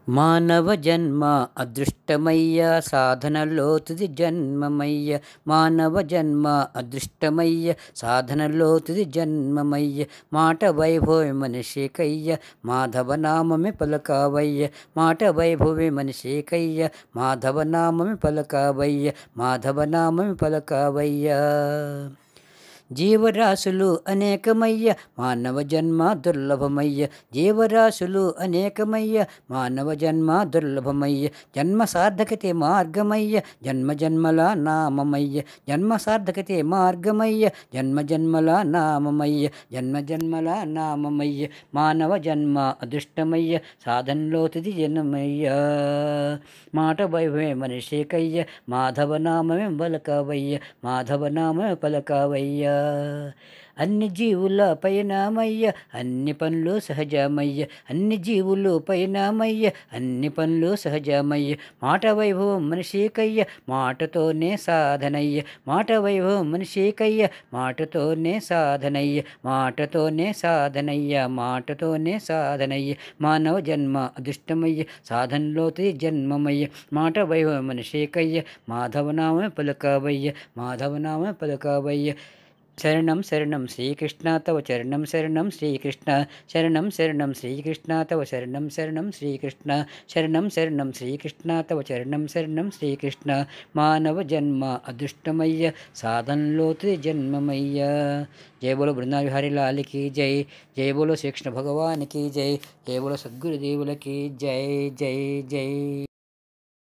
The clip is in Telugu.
మానవ జన్మ అదృష్టమయ్య సాధనలో తుది జన్మమయ్య. మానవ జన్మ అదృష్టమయ్య సాధనలో తుది జన్మమయ్య. మాట వైభవ మనిషికయ్య మాధవ నామమే పలకావయ్య. మాట వైభవ మనిషికయ్య మాధవ నామమే పలకావయ్య. మాధవ నామమే పలకావయ్య. జీవరాశులు అనేకమయ్య మానవ జన్మ దుర్లభమయ్య. జీవరాశులు అనేకమయ్య మానవ జన్మ దుర్లభమయ్య. జన్మ సార్థకతే మార్గమయ్య జన్మ జన్మల నామమయ్య. జన్మ సార్థకతే మార్గమయ్య జన్మ జన్మల నామమయ్య. జన్మ జన్మల నామమయ్య. మానవ జన్మ అదృష్టమయ్య సాధనలో తుది జన్మయ్య. మాట వైభవే మనిషికయ్య మాధవ నామమే పలకావయ్య. మాధవ నామమే పలకావయ్య. అన్ని జీవుల పైనమయ్య అన్ని పనులు సహజమయ్య. అన్ని జీవులు పైనమయ్య అన్ని పనులు సహజమయ్య. మాట వైభవం మనిషికయ్య మాటతోనే సాధనయ్య. మాట వైభవం మనిషికయ్య మాటతోనే సాధనయ్య. మాటతోనే సాధనయ్య. మాటతోనే సాధనయ్య. మానవ జన్మ అదృష్టమయ్య సాధనలో జన్మమయ్య. మాట వైభవం మనిషికయ్య మాధవనామే పలకావయ్య. మాధవనామే పలకావయ్య. శరణం శరణం శ్రీకృష్ణ తవ చరణం శరణం శ్రీకృష్ణ. శరణం శరణం శ్రీకృష్ణ తవ శరణం శరణం శ్రీకృష్ణ. శరణం శరణం శ్రీకృష్ణ తవ చరణం శరణం శ్రీకృష్ణ. మానవ జన్మ అదృష్టమయ్య సాధనలో జన్మమయ్య. జయ బోలో బృందావన విహారీ లాల్కి జై. జయ బోలో శ్రీకృష్ణ భగవానికి జై. జయ బోలో సద్గురుదేవులకి జై. జై జై.